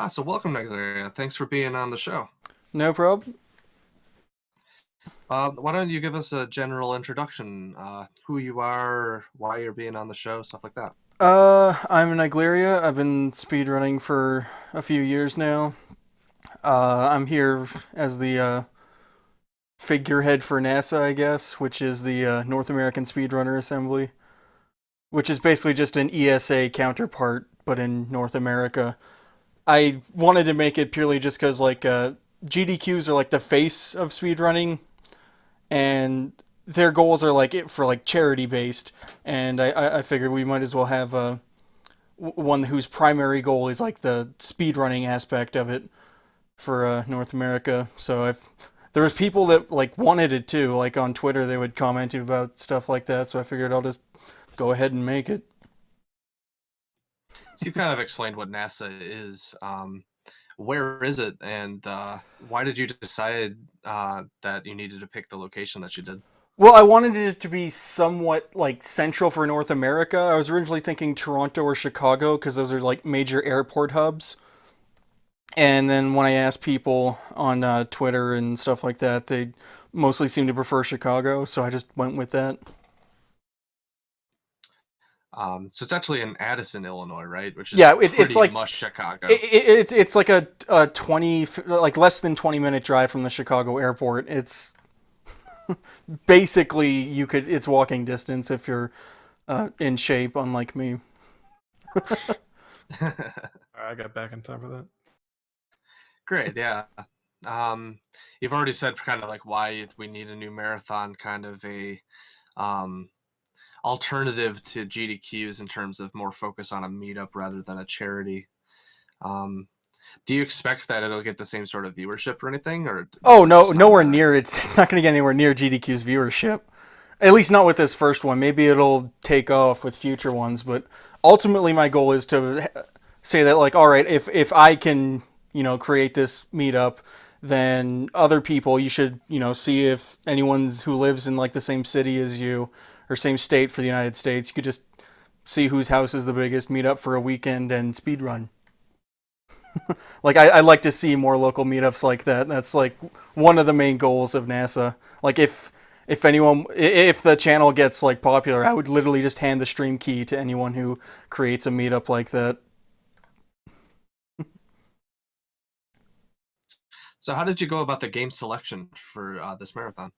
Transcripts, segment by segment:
So welcome, Naegleria. Thanks for being on the show. No problem. Why don't you give us a general introduction? Who you are, why you're being on the show, stuff like that. I'm in Naegleria. I've been speedrunning for a few years now. I'm here as the figurehead for NASA, I guess, which is the North American Speedrunner Assembly, which is basically just an ESA counterpart, but in North America. I wanted to make it purely just because, GDQs are like the face of speedrunning, and their goals are like it for like charity based, and I figured we might as well have one whose primary goal is like the speed running aspect of it for North America. So if there was people that like wanted it too, like on Twitter they would comment about stuff like that. So I figured I'll just go ahead and make it. So you've kind of explained what NASA is. Where is it, and why did you decide that you needed to pick the location that you did? Well, I wanted it to be somewhat like central for North America. I was originally thinking Toronto or Chicago because those are like major airport hubs. And then when I asked people on Twitter and stuff like that, they mostly seem to prefer Chicago, so I just went with that. So it's actually in Addison, Illinois, right? Which is Yeah, it's pretty like much Chicago. it's like a 20 like less than 20-minute drive from the Chicago airport. It's basically it's walking distance if you're in shape, unlike me. I got back in time for that. Great, yeah. Um, you've already said kind of like why we need a new marathon, kind of a um, alternative to GDQs in terms of more focus on a meetup rather than a charity. Um, do you expect that it'll get the same sort of viewership or anything, or does Oh it no, just not nowhere matter? near. It's not going to get anywhere near GDQ's viewership. At least not with this first one. Maybe it'll take off with future ones, but ultimately my goal is to say that like, all right, if I can, create this meetup, then other people you should, see if anyone who lives in like the same city as you or same state for the United States, you could just see whose house is the biggest, meet up for a weekend and speed run. Like I like to see more local meetups like that. That's like one of the main goals of NASA. Like if the channel gets like popular, I would literally just hand the stream key to anyone who creates a meetup like that. So how did you go about the game selection for this marathon?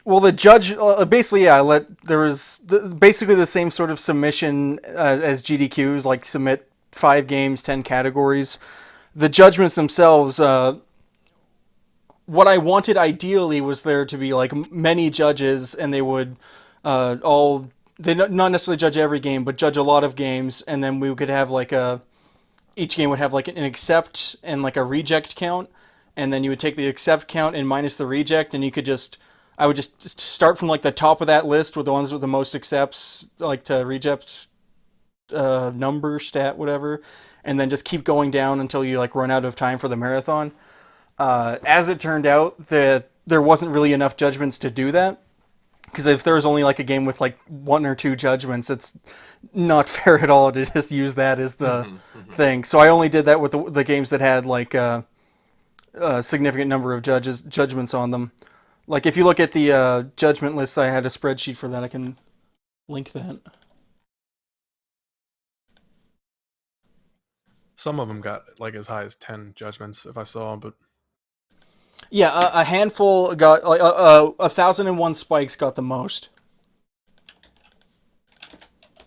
Well, the judge basically, yeah, there was basically the same sort of submission as GDQs, like submit 5 games, 10 categories. The judgments themselves, what I wanted ideally was there to be like many judges, and they would all they not necessarily judge every game, but judge a lot of games, and then we could have like a each game would have like an accept and like a reject count, and then you would take the accept count and minus the reject, and you could just I would just start from like the top of that list with the ones with the most accepts, like to reject number stat whatever, and then just keep going down until you like run out of time for the marathon. As it turned out, that there wasn't really enough judgments to do that. Because if there was only like a game with like 1 or 2 judgments, it's not fair at all to just use that as the Mm-hmm, mm-hmm. thing. So I only did that with the games that had like a significant number of judgments on them. Like if you look at the judgment lists, I had a spreadsheet for that. I can link that. Some of them got like as high as 10 judgments if I saw, but Yeah, a handful got like 1,001 spikes got the most.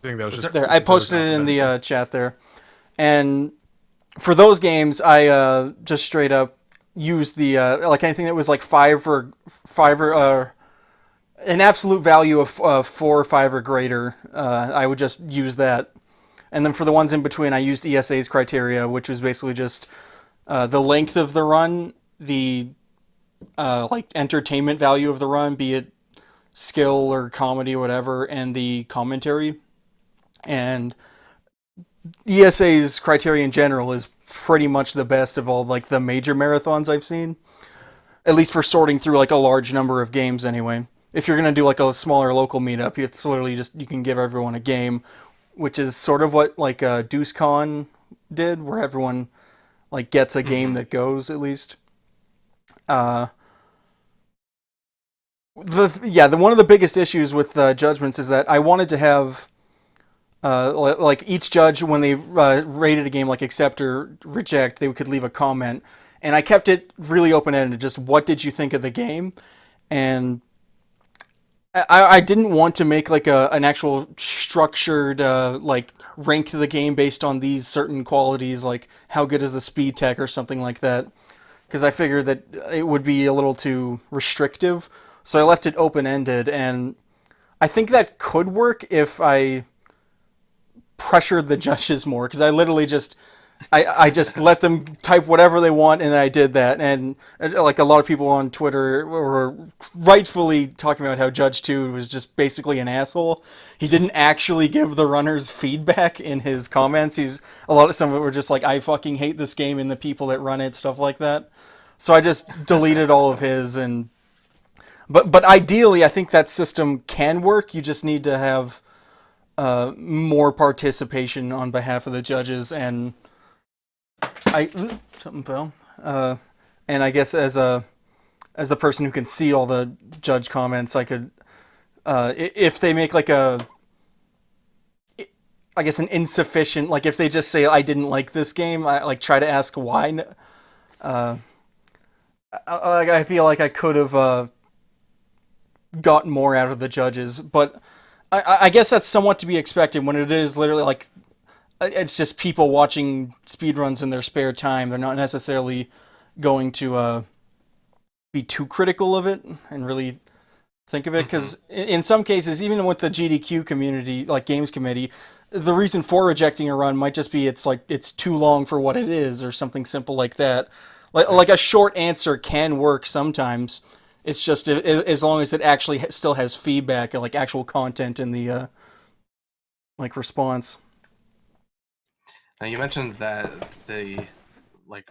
I think that was Was just there There, I because it was posted it in the alphabetical. chat there, and for those games, I just straight up used the like anything that was like five or an absolute value of 4 or 5 or greater. I would just use that, and then for the ones in between, I used ESA's criteria, which was basically just the length of the run, the like entertainment value of the run, be it skill or comedy or whatever, and the commentary. And ESA's criteria in general is pretty much the best of all like the major marathons I've seen, at least for sorting through like a large number of games anyway. If you're gonna do like a smaller local meetup, it's literally just you can give everyone a game, which is sort of what like DeuceCon did, where everyone like gets a game that goes at least. Uh, the one of the biggest issues with judgments is that I wanted to have like each judge when they rated a game like accept or reject, they could leave a comment, and I kept it really open ended. Just what did you think of the game, and I didn't want to make like an actual structured like rank the game based on these certain qualities, like how good is the speed tech or something like that, because I figured that it would be a little too restrictive. So I left it open ended, and I think that could work if I pressured the judges more, because I literally I just let them type whatever they want, and then I did that. And like a lot of people on Twitter were rightfully talking about how Judge 2 was just basically an asshole. He didn't actually give the runners feedback in his comments. Some of it were just like, I fucking hate this game and the people that run it, stuff like that. So I just deleted all of his. And but ideally, I think that system can work. You just need to have more participation on behalf of the judges. And something fell. And I guess as a person who can see all the judge comments, I could, if they make like an insufficient, like if they just say I didn't like this game, I like try to ask why. I feel like I could have gotten more out of the judges, but I guess that's somewhat to be expected when it is literally like it's just people watching speedruns in their spare time. They're not necessarily going to be too critical of it and really think of it, because in some cases, even with the GDQ community, like games committee, the reason for rejecting a run might just be it's too long for what it is, or something simple like that. Like a short answer can work sometimes. It's just as long as it actually still has feedback and like actual content in the like response. Now you mentioned that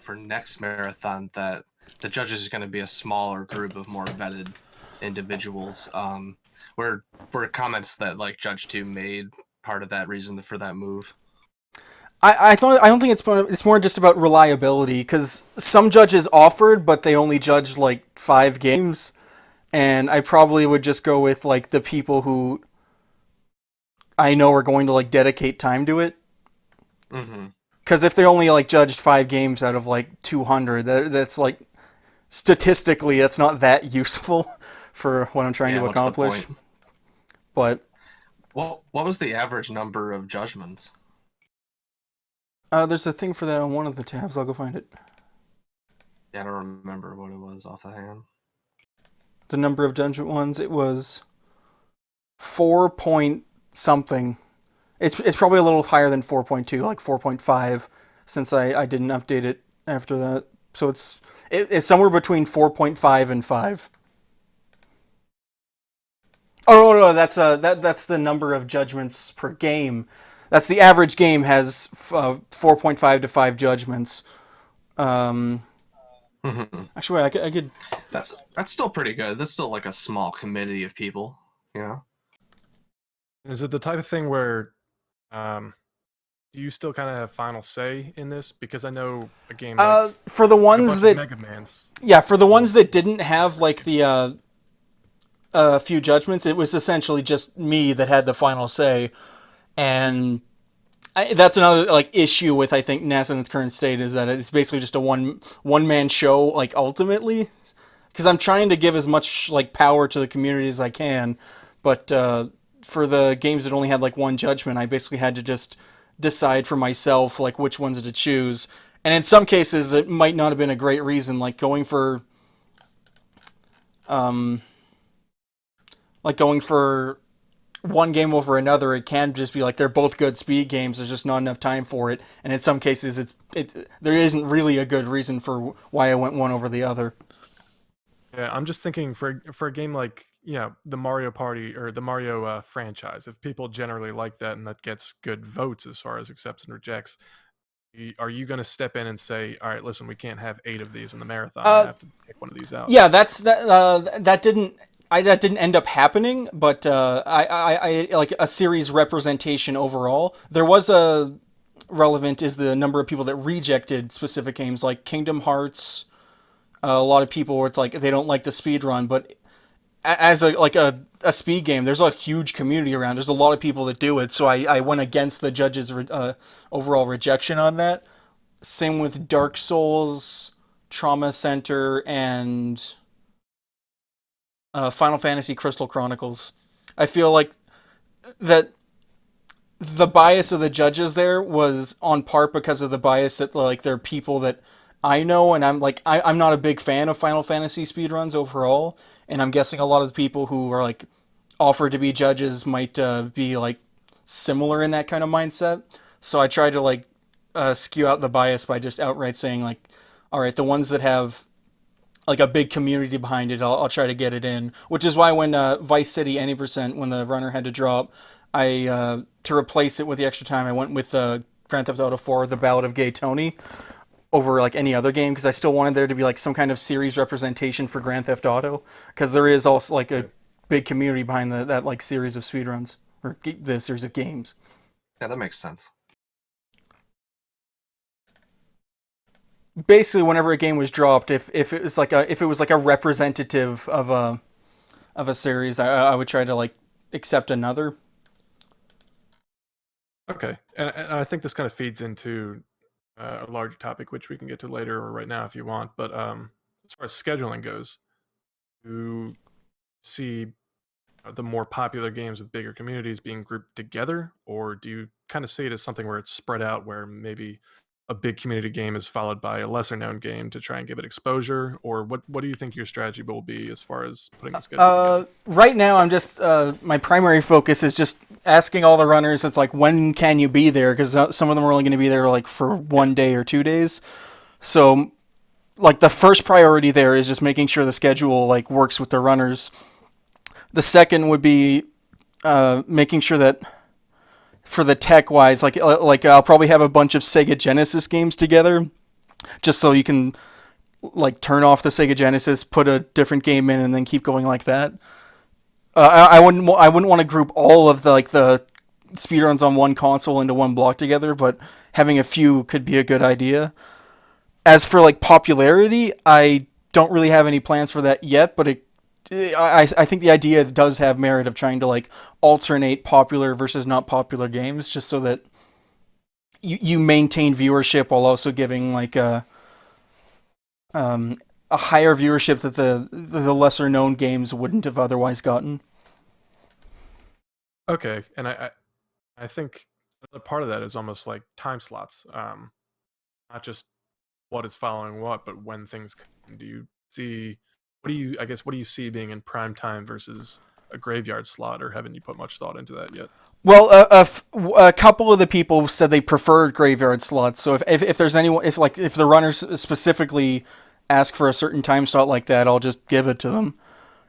for next marathon that the judges is going to be a smaller group of more vetted individuals. Were comments that like Judge 2 made part of that reason for that move? I don't think it's more just about reliability, because some judges offered, but they only judged like 5 games, and I probably would just go with like the people who I know are going to like dedicate time to it. Because if they only like judged 5 games out of like 200, that's like statistically that's not that useful for what I'm trying to accomplish. But what was the average number of judgments? There's a thing for that on one of the tabs. I'll go find it. Yeah, I don't remember what it was off the hand. The number of judgment ones, it was 4 point something. It's probably a little higher than 4.2, like 4.5, since I didn't update it after that. So it's somewhere between 4.5 and 5. Oh no, that's the number of judgments per game. That's the average game has 4.5 to 5 judgments. Actually, wait, I could. That's still pretty good. That's still like a small committee of people, you know. Is it the type of thing where, do you still kind of have final say in this? Because I know a game like for the ones that Mega Man's. Yeah, for the ones that didn't have like the few judgments, it was essentially just me that had the final say. And that's another like issue with, I think, NASA in its current state, is that it's basically just a one man show, like ultimately, because I'm trying to give as much like power to the community as I can, but for the games that only had like one judgment, I basically had to just decide for myself like which ones to choose. And in some cases, it might not have been a great reason, like going for one game over another. It can just be like they're both good speed games. There's just not enough time for it, and in some cases, there isn't really a good reason for why I went one over the other. Yeah, I'm just thinking for a game like the Mario Party or the Mario franchise, if people generally like that and that gets good votes as far as accepts and rejects, are you going to step in and say, all right, listen, we can't have 8 of these in the marathon. I have to take one of these out. Yeah, that didn't end up happening, but I like a series representation overall. There was relevant is the number of people that rejected specific games, like Kingdom Hearts. A lot of people where it's like they don't like the speed run, but as a speed game, there's a huge community around. There's a lot of people that do it, so I went against the judges' overall rejection on that. Same with Dark Souls, Trauma Center, and Final Fantasy Crystal Chronicles. I feel like that the bias of the judges there was on part because of the bias that like they're people that I know, and I'm not a big fan of Final Fantasy speedruns overall, and I'm guessing a lot of the people who are like offered to be judges might be like similar in that kind of mindset. So I tried to like skew out the bias by just outright saying like, all right, the ones that have like a big community behind it, I'll try to get it in. Which is why when Vice City Any Percent, when the runner had to drop, I to replace it with the extra time, I went with Grand Theft Auto 4: The Ballad of Gay Tony over like any other game because I still wanted there to be like some kind of series representation for Grand Theft Auto because there is also like a big community behind that like series of speedruns or the series of games. Yeah, that makes sense. Basically, whenever a game was dropped, if it was like a representative of a series, I would try to like accept another. Okay, and I think this kind of feeds into a larger topic, which we can get to later or right now if you want. But as far as scheduling goes, you see the more popular games with bigger communities being grouped together, or do you kind of see it as something where it's spread out, where maybe a big community game is followed by a lesser known game to try and give it exposure? Or what do you think your strategy will be as far as putting the schedule together? Right now, I'm just my primary focus is just asking all the runners. It's like, when can you be there? Because some of them are only going to be there like for 1 day or 2 days. So, like the first priority there is just making sure the schedule like works with the runners. The second would be making sure that for the tech wise, like I'll probably have a bunch of Sega Genesis games together, just so you can like turn off the Sega Genesis, put a different game in, and then keep going like that. I wouldn't want to group all of the speedruns on one console into one block together, but having a few could be a good idea. As for like popularity, I don't really have any plans for that yet, but I think the idea does have merit of trying to like alternate popular versus not popular games, just so that you maintain viewership while also giving like a higher viewership that the lesser known games wouldn't have otherwise gotten. Okay, and I think a part of that is almost like time slots, not just what is following what, but when things come. Do you see? What do you see being in prime time versus a graveyard slot, or haven't you put much thought into that yet? Well, a couple of the people said they preferred graveyard slots. So if there's anyone, if the runners specifically ask for a certain time slot like that, I'll just give it to them.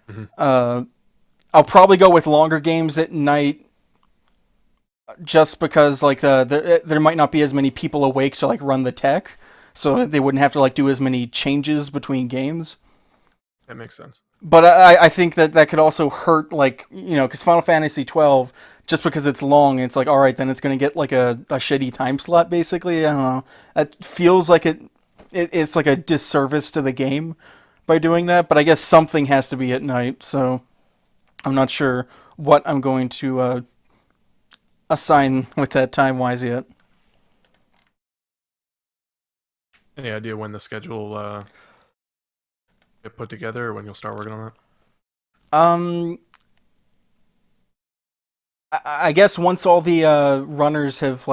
Mm-hmm. I'll probably go with longer games at night, just because like there might not be as many people awake to like run the tech, so they wouldn't have to like do as many changes between games. That makes sense. But I think that could also hurt, like, because Final Fantasy 12, just because it's long, it's like, all right, then it's going to get like a shitty time slot, basically. I don't know. It feels like it's like a disservice to the game by doing that, but I guess something has to be at night, so I'm not sure what I'm going to assign with that time-wise yet. Any idea when the schedule get put together, or when you'll start working on that? I guess once all the runners have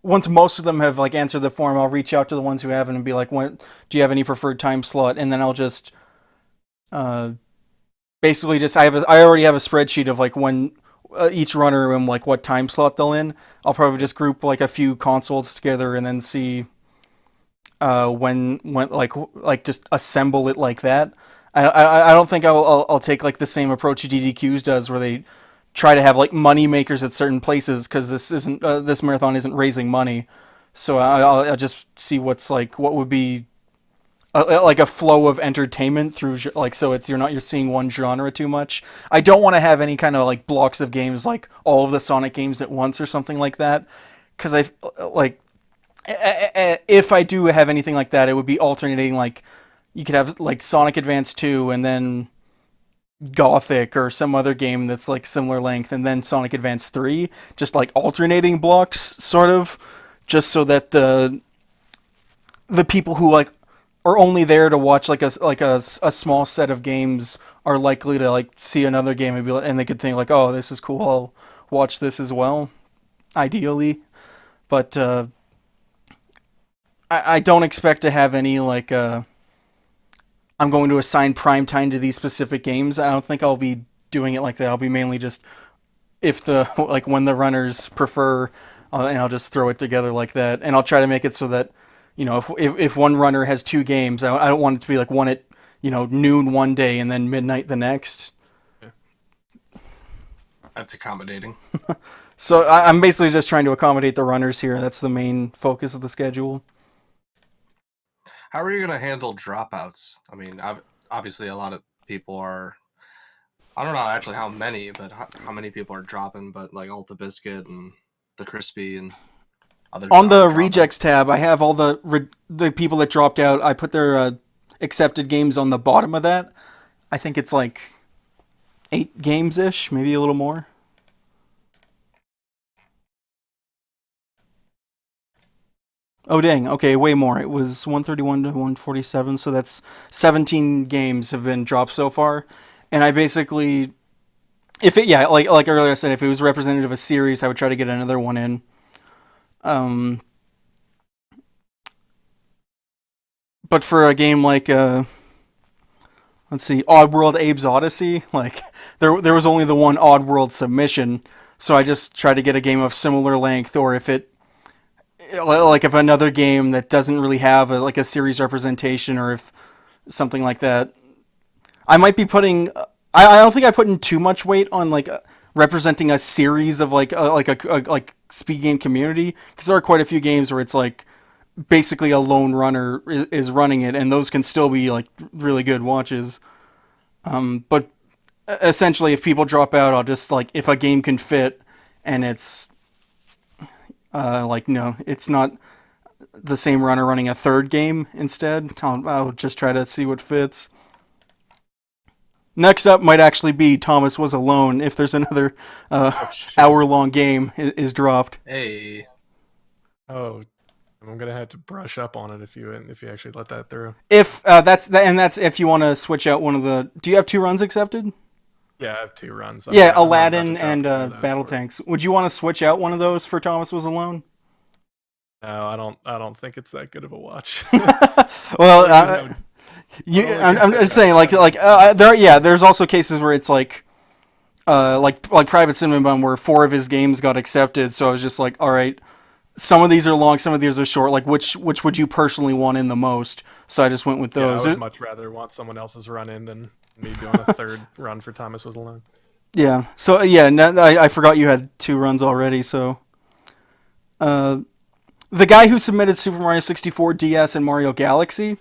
once most of them have like answered the form, I'll reach out to the ones who haven't and be like, "What do you have any preferred time slot?" And then I'll just basically just I already have a spreadsheet of like when each runner and like what time slot they'll in. I'll probably just group like a few consoles together and then see when like just assemble it like that. I don't think I'll take like the same approach DDQs does, where they try to have like money makers at certain places, because this marathon isn't raising money. So I'll just see what would be like a flow of entertainment through so you're seeing one genre too much. I don't want to have any kind of like blocks of games, like all of the Sonic games at once or something like that, because I like if I do have anything like that, it would be alternating. Like you could have like Sonic Advance 2 and then Gothic or some other game that's like similar length, and then Sonic Advance 3, just like alternating blocks, sort of, just so that the people who like are only there to watch like a small set of games are likely to like see another game and and they could think like, oh, this is cool, I'll watch this as well, ideally. But I don't expect to have any like I'm going to assign prime time to these specific games. I don't think I'll be doing it like that. I'll be mainly just if the like when the runners prefer, and I'll just throw it together like that. And I'll try to make it so that if one runner has two games, I don't want it to be like one at noon one day and then midnight the next. Yeah. That's accommodating. So I'm basically just trying to accommodate the runners here. That's the main focus of the schedule. How are you going to handle dropouts? I mean, obviously a lot of people are... I don't know actually how many, but how many people are dropping, but like Alta Biscuit and the Crispy and other... On the rejects tab, I have all the people that dropped out. I put their accepted games on the bottom of that. I think it's like 8 games-ish, maybe a little more. Oh, dang. Okay, way more. It was 131 to 147, so that's 17 games have been dropped so far. And I basically... like earlier I said, if it was representative of a series, I would try to get another one in. But for a game like, let's see, Oddworld Abe's Odyssey, like, there was only the one Oddworld submission, so I just tried to get a game of similar length, or if another game that doesn't really have a series representation, or if something like that. I might be putting... I don't think I put in too much weight on like representing a series of like speed game community, because there are quite a few games where it's like basically a lone runner is running it, and those can still be like really good watches. But essentially, if people drop out, I'll just like, if a game can fit and it's no, it's not the same runner running a third game instead, I'll just try to see what fits. Next up might actually be Thomas Was Alone, if there's another hour-long game is dropped. Hey. Oh, I'm gonna have to brush up on it if you actually let that through. If that's if you want to switch out one of the... Do you have 2 runs accepted? Yeah, I have 2 runs. Yeah, Aladdin and Battle Tanks. Would you want to switch out one of those for Thomas Was Alone? No, I don't think it's that good of a watch. Well, I'm just saying, there's also cases where it's like Private Cinnamon, where 4 of his games got accepted. So I was just like, all right, some of these are long, some of these are short. Like, which would you personally want in the most? So I just went with those. Yeah, I would much rather want someone else's run in than me doing a third run for Thomas Was Alone. Yeah. So yeah, I forgot you had 2 runs already. So, the guy who submitted Super Mario 64 DS and Mario Galaxy,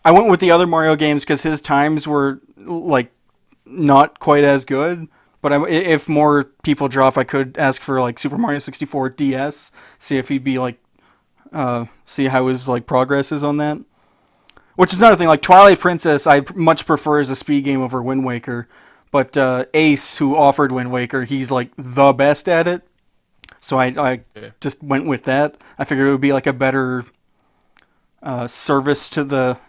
I went with the other Mario games because his times were like not quite as good. But if more people drop, I could ask for like Super Mario 64 DS, see if he'd be like, see how his like progress is on that. Which is another thing. Like Twilight Princess, I much prefer as a speed game over Wind Waker. But Ace, who offered Wind Waker, he's like the best at it. So I just went with that. I figured it would be like a better service to the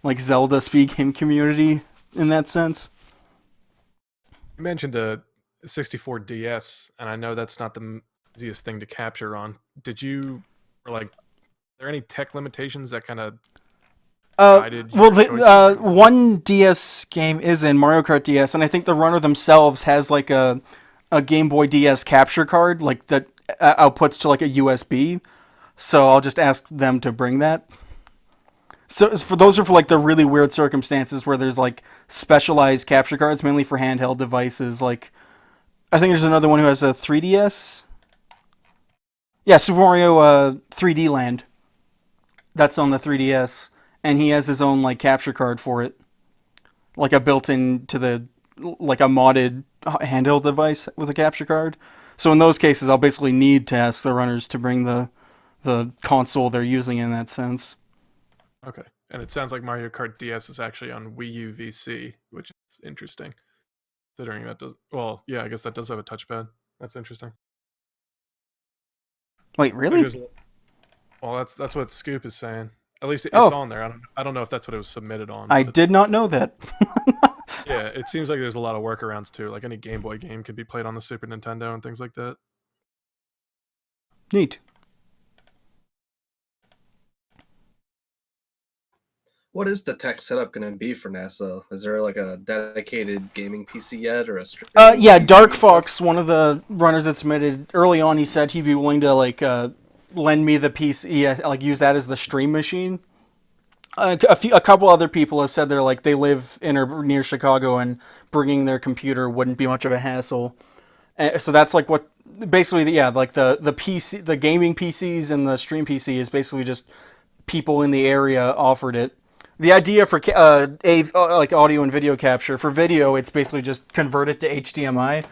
like Zelda speed game community in that sense. You mentioned a 64 DS, and I know that's not the easiest thing to capture on. Are there any tech limitations that kind of guided your choices? One DS game is in Mario Kart DS, and I think the runner themselves has like a Game Boy DS capture card, like that outputs to like a USB. So I'll just ask them to bring that. So those are for like the really weird circumstances where there's like specialized capture cards, mainly for handheld devices. Like, I think there's another one who has a 3DS. Yeah, Super Mario 3D Land. That's on the 3DS, and he has his own like capture card for it, like a built-in to the like a modded handheld device with a capture card. So in those cases, I'll basically need to ask the runners to bring the console they're using in that sense. Okay. And it sounds like Mario Kart DS is actually on Wii U VC, which is interesting. Considering that does, well, yeah, I guess that does have a touchpad. That's interesting. Wait, Maybe really? there's well, that's what Scoop is saying. At least it's Oh, on there. I don't know if that's what it was submitted on, I but did not know that. yeah, it seems like there's a lot of workarounds too. Like any Game Boy game can be played on the Super Nintendo and things like that. Neat. What is the tech setup going to be for NASA? Is there like a dedicated gaming PC yet, or a streaming Yeah, PC Dark and stuff? Fox, one of the runners that submitted early on, he said he'd be willing to lend me the PC, like use that as the stream machine. A couple other people have said they live in or near Chicago, and bringing their computer wouldn't be much of a hassle. So that's like what basically, yeah, like the PC, the gaming PCs and the stream PC is basically just people in the area offered it. The idea for like audio and video capture for video, it's basically just convert it to HDMI.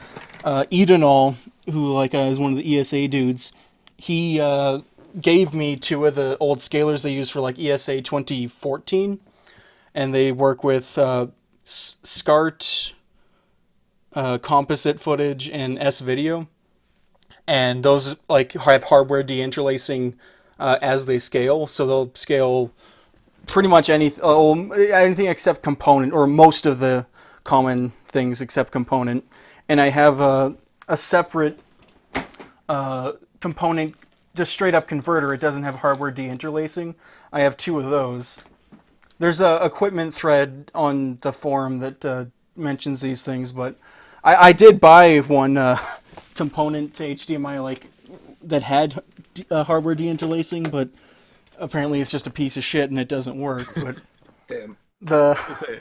Edenol, who is one of the ESA dudes, he gave me two of the old scalers they use for like ESA 2014, and they work with SCART, composite footage, and S video, and those have hardware deinterlacing as they scale, so they'll scale pretty much anything except component, or most of the common things except component. And I have a separate component, just straight up converter. It doesn't have hardware deinterlacing. I have two of those. There's a equipment thread on the forum that mentions these things, but I did buy one component to HDMI that had hardware deinterlacing, but apparently it's just a piece of shit and it doesn't work. But Damn.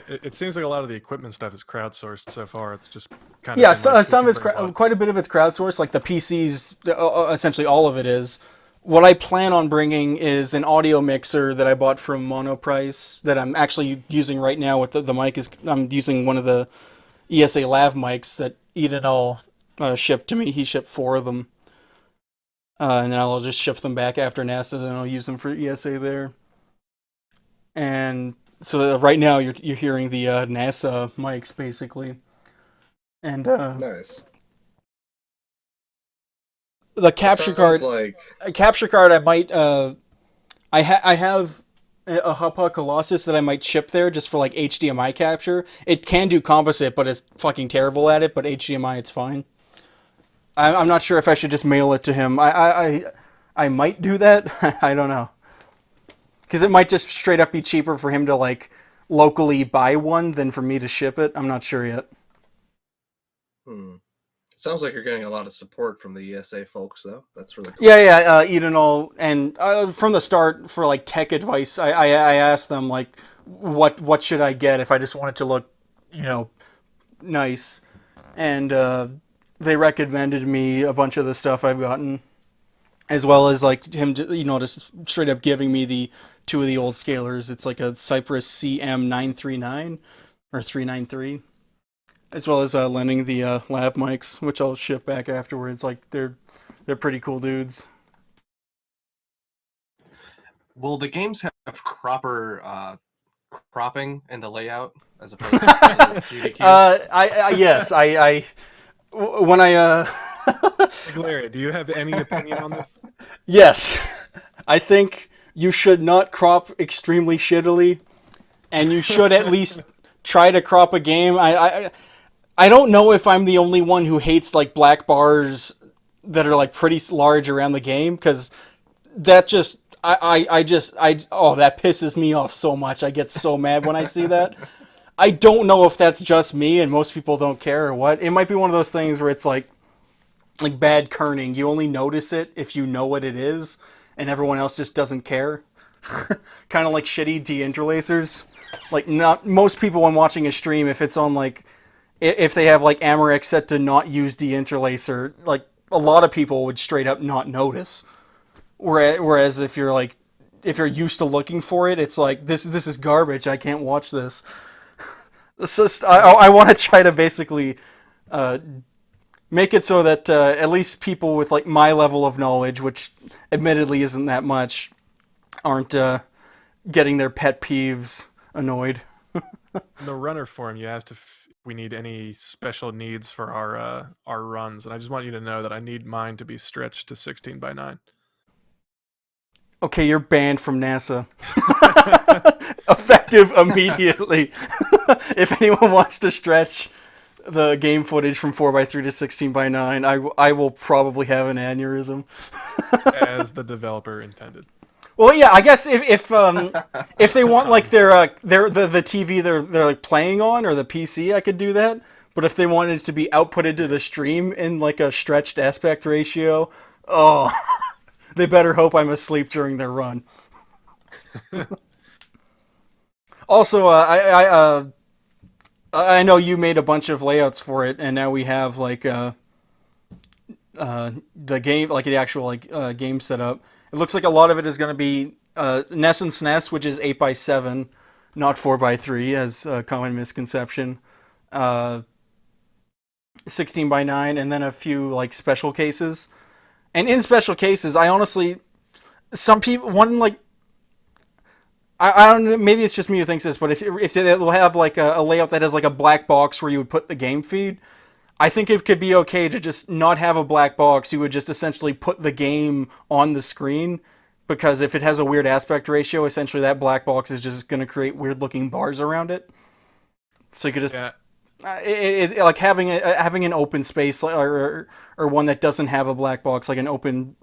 It seems like a lot of the equipment stuff is crowdsourced so far. It's just kind of yeah, been like, some of it's quite a bit of it's crowdsourced. Like the PCs, essentially all of it is. What I plan on bringing is an audio mixer that I bought from Monoprice that I'm actually using right now. With the mic I'm using one of the ESA lav mics that Edenol shipped to me. He shipped 4 of them. And then I'll just ship them back after NASA, and I'll use them for ESA there. And so right now you're hearing the NASA mics basically, and Nice. the capture card. Like A capture card, I might. I have a Hapa Colossus that I might ship there just for HDMI capture. It can do composite, but it's fucking terrible at it. But HDMI, it's fine. I'm not sure if I should just mail it to him. I might do that. I don't know. Because it might just straight up be cheaper for him to locally buy one than for me to ship it. I'm not sure yet. Sounds like you're getting a lot of support from the ESA folks, though. That's really cool. Yeah. Edenol, and from the start for tech advice, I asked them what should I get if I just want it to look, nice, and they recommended me a bunch of the stuff I've gotten, as well as him, just straight up giving me the 2 of the old scalers. It's like a Cypress CM939 or 393, as well as lending the lav mics, which I'll ship back afterwards. They're pretty cool dudes. Will the games have cropping in the layout as opposed to GDQ? Yes, when I Naegleria, do you have any opinion on this? yes, I think you should not crop extremely shittily, and you should at least try to crop a game. I don't know if I'm the only one who hates black bars that are pretty large around the game, because that just that pisses me off so much. I get so mad when I see that. I don't know if that's just me and most people don't care or what. It might be one of those things where it's like bad kerning. You only notice it if you know what it is, and everyone else just doesn't care. Kind of like shitty deinterlacers. Not most people when watching a stream, if it's on if they have Amorex set to not use deinterlacer, a lot of people would straight up not notice. Whereas if you're used to looking for it, it's this is garbage. I can't watch this. I want to try to basically Make it so that at least people with like my level of knowledge, which admittedly isn't that much, aren't getting their pet peeves annoyed. In the runner forum, you asked if we need any special needs for our runs, and I just want you to know that I need mine to be stretched to 16 by 9. Okay, you're banned from NASA. Effective immediately. If anyone wants to stretch the game footage from 4:3 to 16:9, I will probably have an aneurysm. As the developer intended. Well, yeah, I guess if they want like the TV they're like playing on or the PC, I could do that. But if they wanted it to be outputted to the stream in like a stretched aspect ratio, oh, they better hope I'm asleep during their run. Also, I know you made a bunch of layouts for it, and now we have like the game, like the actual like game setup. It looks like a lot of it is going to be NES and SNES, which is 8:7, not 4:3, as a common misconception. 16:9, and then a few like special cases. And in special cases, I honestly, some people, one like, I don't know, maybe it's just me who thinks this, but if they'll have like a layout that has like a black box where you would put the game feed, I think it could be okay to just not have a black box. You would just essentially put the game on the screen, because if it has a weird aspect ratio, essentially that black box is just going to create weird looking bars around it. So you could just, like having an open space or one that doesn't have a black box, like an open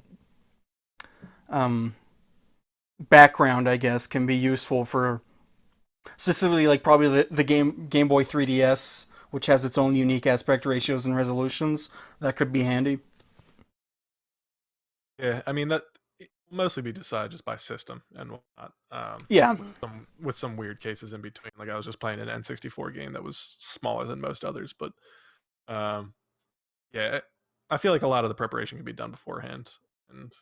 background, I guess, can be useful for specifically like probably the Game Boy 3DS, which has its own unique aspect ratios and resolutions. That could be handy. Yeah, I mean that will mostly be decided just by system and whatnot. Yeah, with some weird cases in between. Like I was just playing an N64 game that was smaller than most others, but yeah, I feel like a lot of the preparation can be done beforehand, and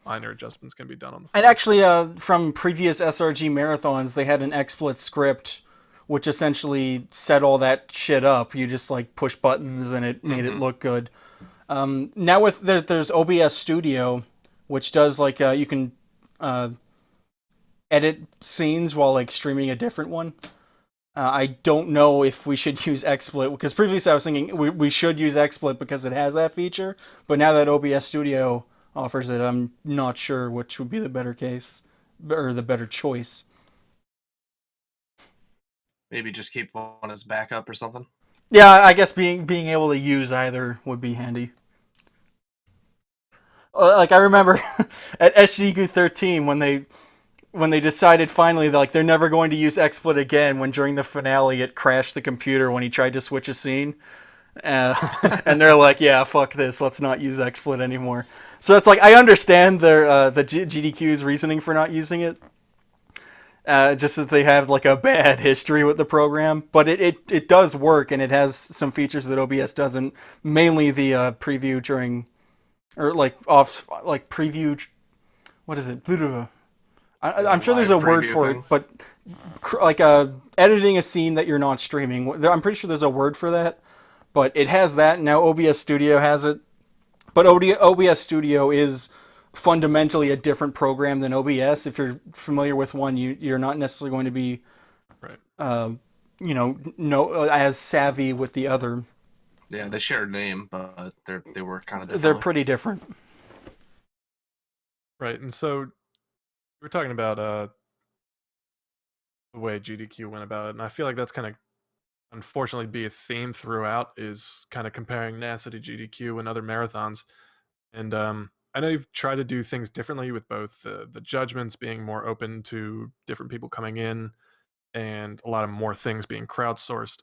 minor adjustments can be done on the fly. And actually, from previous SRG marathons, they had an XSplit script, which essentially set all that shit up. You just like push buttons, and it made it look good. Now with there's OBS Studio, which does like you can edit scenes while like streaming a different one. I don't know if we should use XSplit, because previously I was thinking we should use XSplit because it has that feature. But now that OBS Studio offers it, I'm not sure which would be the better case or the better choice. Maybe just keep one as backup or something. Yeah, I guess being able to use either would be handy. Like I remember at SGQ 13 when they decided finally that like they're never going to use XSplit again, when during the finale it crashed the computer when he tried to switch a scene. And they're like, yeah, fuck this, let's not use XSplit anymore. So it's like, I understand their the GDQ's reasoning for not using it. Just that they have like a bad history with the program, but it does work, and it has some features that OBS doesn't. Mainly the preview during, or like off, like preview. What is it? I'm sure there's a word for it, but like editing a scene that you're not streaming. I'm pretty sure there's a word for that, but it has that. Now OBS Studio has it, but OBS Studio is fundamentally a different program than OBS. If you're familiar with one, you're not necessarily going to be, right. As savvy with the other. Yeah, they share a name, but they work kind of different. They're pretty different. Right, and so we're talking about the way GDQ went about it, and I feel like that's kind of unfortunately be a theme throughout, is kind of comparing NASA to GDQ and other marathons. And I know you've tried to do things differently with both the judgments being more open to different people coming in, and a lot of more things being crowdsourced.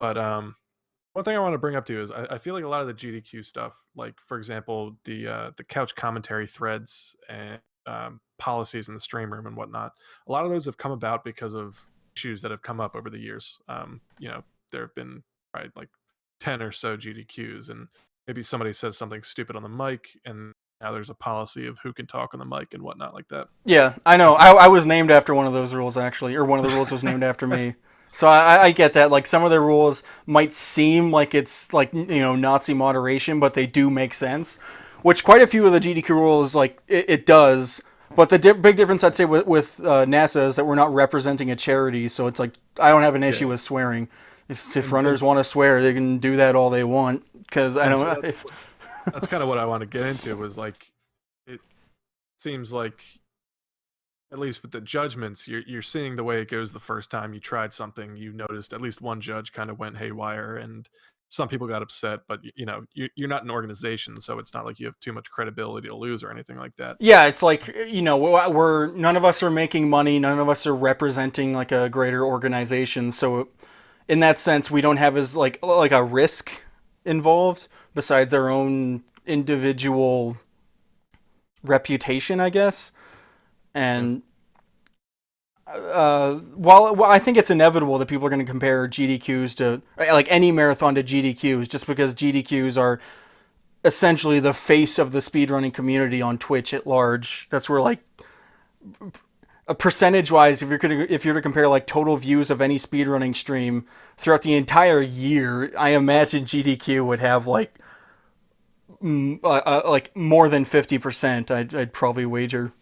But one thing I want to bring up to you is I feel like a lot of the GDQ stuff, like for example the couch commentary threads and policies in the stream room and whatnot, a lot of those have come about because of issues that have come up over the years. There have been like 10 or so GDQs, and maybe somebody says something stupid on the mic, and now there's a policy of who can talk on the mic and whatnot like that. Yeah, I know. I was named after one of those rules, actually, or one of the rules was named after me. So I get that. Like some of the rules might seem like it's like Nazi moderation, but they do make sense. Which quite a few of the GDQ rules like it does. But the big difference I'd say with NASA is that we're not representing a charity, so it's like I don't have an issue with swearing. If runners want to swear, they can do that all they want. Because I So don't. that's kind of what I want to get into. Was like, it seems like, at least with the judgments, you're seeing the way it goes the first time you tried something. You noticed at least one judge kind of went haywire, and some people got upset. But you're not an organization, so it's not like you have too much credibility to lose or anything like that. Yeah, it's like we're none of us are making money. None of us are representing like a greater organization. So in that sense, we don't have as like a risk involved besides our own individual reputation, I guess. And while I think it's inevitable that people are going to compare GDQs to like any marathon to GDQs, just because GDQs are essentially the face of the speedrunning community on Twitch at large. That's where like a percentage wise, if you're to compare like total views of any speedrunning stream throughout the entire year, I imagine GDQ would have like more than 50%. I'd probably wager.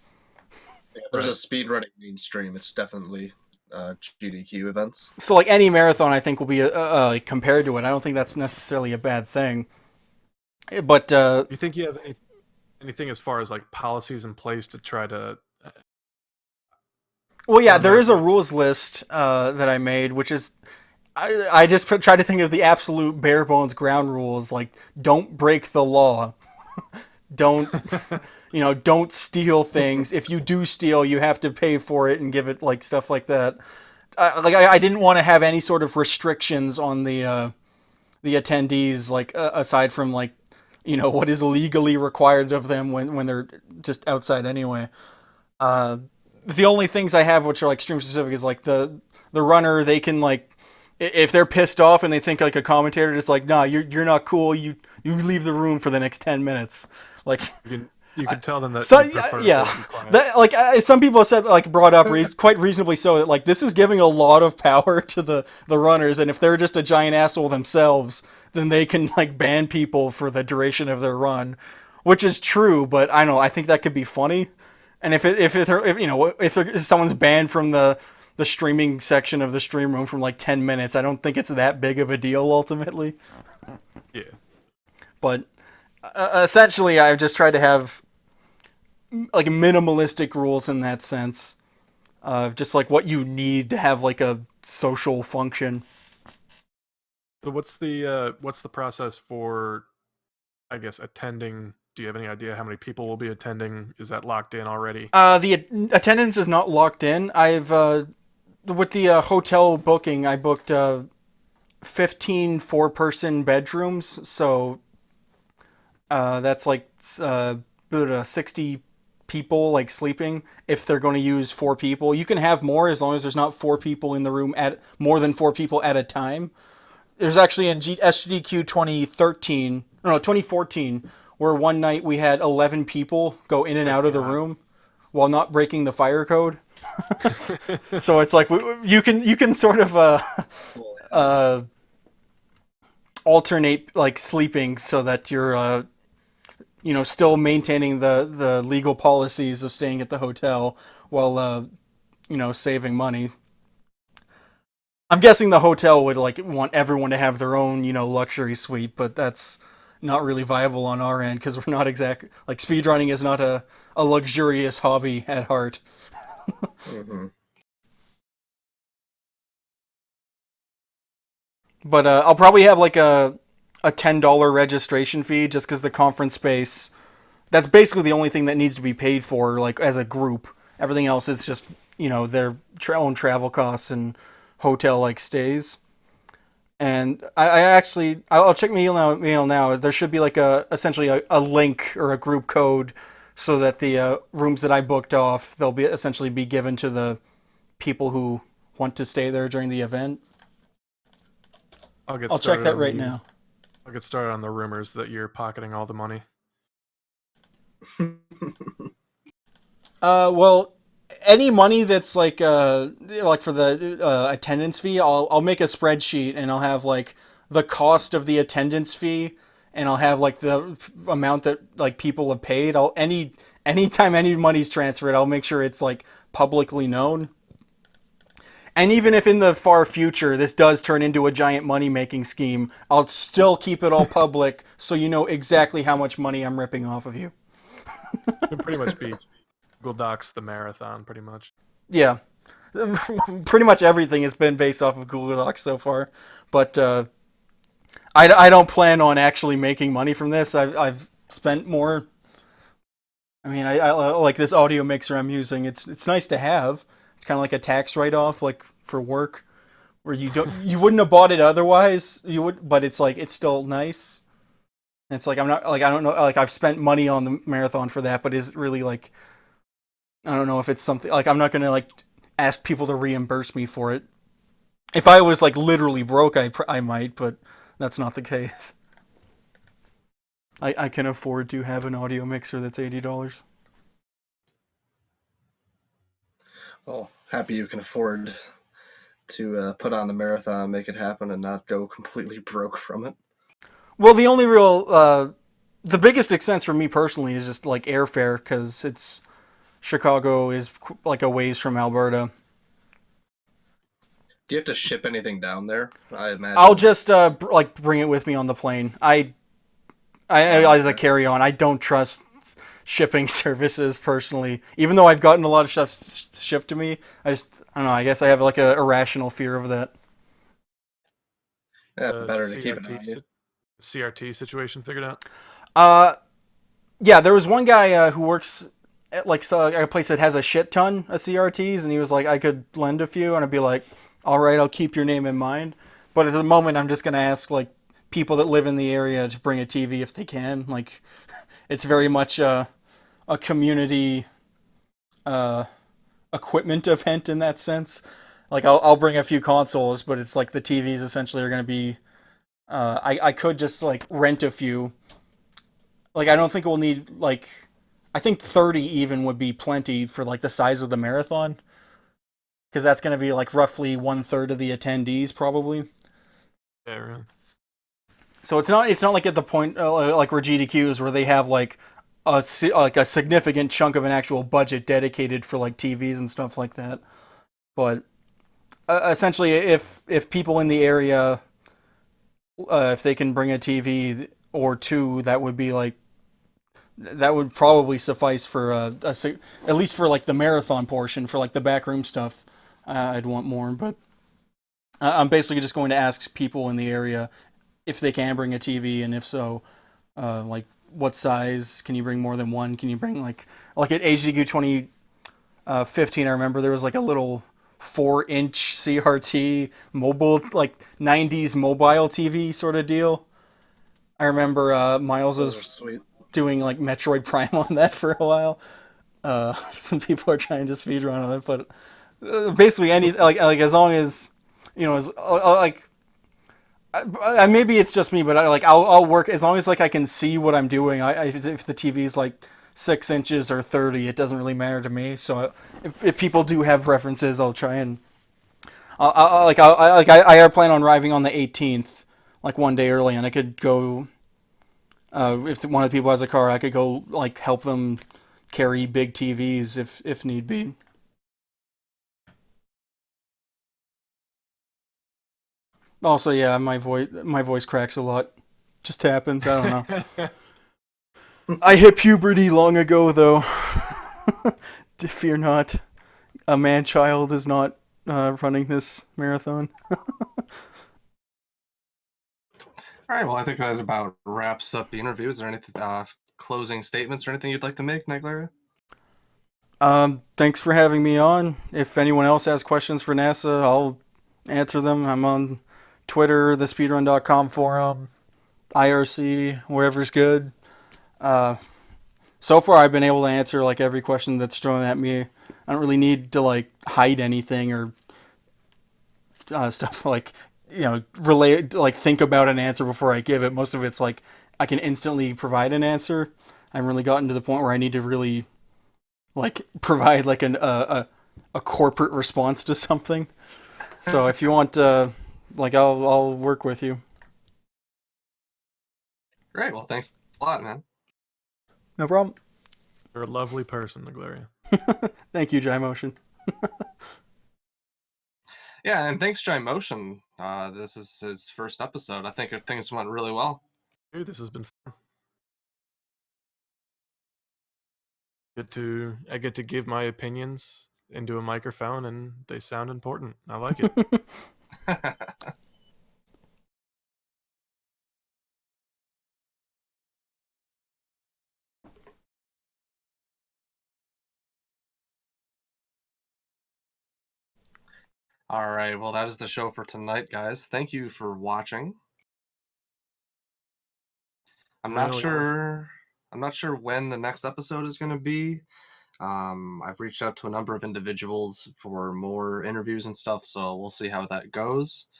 Yeah, there's a speedrunning mainstream. It's definitely GDQ events. So like any marathon, I think will be like compared to it. I don't think that's necessarily a bad thing. But you think you have anything as far as like policies in place to try to? Well, yeah, there is a rules list that I made, which is I just tried to think of the absolute bare bones ground rules, like don't break the law, don't don't steal things. If you do steal, you have to pay for it and give it like stuff like that. I didn't want to have any sort of restrictions on the attendees, like aside from like what is legally required of them when they're just outside anyway. The only things I have which are like stream specific is like the runner, they can like if they're pissed off and they think like a commentator just like nah, you're not cool, you leave the room for the next 10 minutes. Like you can tell them that. So yeah, that, like some people have said like brought up quite reasonably so that like this is giving a lot of power to the runners, and if they're just a giant asshole themselves, then they can like ban people for the duration of their run, which is true. But I don't know, I think that could be funny. And if someone's banned from the streaming section of the stream room from like 10 minutes, I don't think it's that big of a deal ultimately. Yeah. But essentially, I've just tried to have like minimalistic rules in that sense of just like what you need to have like a social function. So what's the process for, I guess, attending? Do you have any idea how many people will be attending? Is that locked in already? The attendance is not locked in. I've with the hotel booking, I booked 15 4-person bedrooms, so that's like 60 people like sleeping if they're going to use 4 people. You can have more as long as there's not 4 people in the room at more than 4 people at a time. There's actually in SGDQ 2014, where one night we had 11 people go in and out of the room while not breaking the fire code. So it's like you can sort of alternate like sleeping so that you're still maintaining the legal policies of staying at the hotel while saving money. I'm guessing the hotel would like want everyone to have their own luxury suite, but that's not really viable on our end because we're not like speedrunning is not a luxurious hobby at heart. Mm-hmm. But I'll probably have like a $10 registration fee just because the conference space, that's basically the only thing that needs to be paid for like as a group. Everything else is just their own travel costs and hotel like stays. And I'll check my mail now. There should be like essentially a link or a group code so that the rooms that I booked off, they'll be essentially be given to the people who want to stay there during the event. I'll check that right now. I'll get started on the rumors that you're pocketing all the money. Well, any money that's like for the attendance fee, I'll make a spreadsheet and I'll have like the cost of the attendance fee, and I'll have like the amount that like people have paid. Anytime any money's transferred, I'll make sure it's like publicly known. And even if in the far future this does turn into a giant money making scheme, I'll still keep it all public so you know exactly how much money I'm ripping off of you. It pretty much be Google Docs the marathon, pretty much. Yeah. Pretty much everything has been based off of Google Docs so far. But I don't plan on actually making money from this. I've spent more. I mean, I like this audio mixer I'm using. It's nice to have. It's kind of like a tax write off, like for work, where you wouldn't have bought it otherwise. You would, but it's like it's still nice. It's like I'm not like I don't know like I've spent money on the marathon for that, but is it really like I don't know if it's something like I'm not gonna like ask people to reimburse me for it. If I was like literally broke, I might, but that's not the case. I can afford to have an audio mixer that's $80. Well, happy you can afford to put on the marathon, make it happen, and not go completely broke from it. Well, the only real the biggest expense for me personally is just like airfare because it's Chicago is like a ways from Alberta. Do you have to ship anything down there? I imagine. I'll just like bring it with me on the plane. I as a carry on. I don't trust shipping services personally, even though I've gotten a lot of stuff shipped to me. I don't know. I guess I have like a irrational fear of that. Yeah, better to keep it on you. CRT situation figured out. Yeah, there was one guy who works at like a place that has a shit ton of CRTs, and he was like, I could lend a few, and I'd be like, all right, I'll keep your name in mind. But at the moment, I'm just gonna ask like people that live in the area to bring a TV if they can. Like, it's very much a community equipment event in that sense. Like, I'll bring a few consoles, but it's like the TVs essentially are gonna be. I could just like rent a few. Like, I don't think we'll need like. I think 30 even would be plenty for like the size of the marathon. Because that's going to be like roughly 1/3 of the attendees, probably. Yeah, really. So it's not like at the point like where GDQs where they have like a significant chunk of an actual budget dedicated for like TVs and stuff like that. But essentially, if people in the area, if they can bring a TV or two, that would be like that would probably suffice for at least for like the marathon portion for like the backroom stuff. I'd want more, but I'm basically just going to ask people in the area if they can bring a TV, and if so, like what size? Can you bring more than one? Can you bring like at HDQ 2015? I remember there was like a little 4-inch CRT mobile, like 90s mobile TV sort of deal. I remember Miles was doing like Metroid Prime on that for a while. Some people are trying to speedrun on it, but basically any like as long as you know as like maybe it's just me, but I'll work as long as like I can see what I'm doing. If the TV is like 6 inches or 30, it doesn't really matter to me. So if people do have preferences, I'll try and I plan on arriving on the 18th, like one day early, and I could go. If one of the people has a car, I could go like help them carry big TVs if need be. Also, yeah, my voice cracks a lot. Just happens. I don't know. I hit puberty long ago, though. Fear not. A man-child is not running this marathon. All right, well, I think that about wraps up the interview. Is there any closing statements or anything you'd like to make, Naegleria? Thanks for having me on. If anyone else has questions for NASA, I'll answer them. I'm on Twitter, the speedrun.com forum, IRC, wherever's good. So far, I've been able to answer like every question that's thrown at me. I don't really need to like hide anything or stuff like think about an answer before I give it. Most of it's like I can instantly provide an answer. I haven't really gotten to the point where I need to really like provide like a corporate response to something. So if you want, like I'll work with you. Great. Well, thanks a lot, man. No problem. You're a lovely person, Naegleria. Thank you, Jymotion. Yeah, and thanks, Jymotion. This is his first episode. I think things went really well. Dude, this has been fun. I get to give my opinions into a microphone, and they sound important. I like it. All right. Well, that is the show for tonight, guys. Thank you for watching. I'm not Really sure. I'm not sure when the next episode is going to be. I've reached out to a number of individuals for more interviews and stuff, so we'll see how that goes.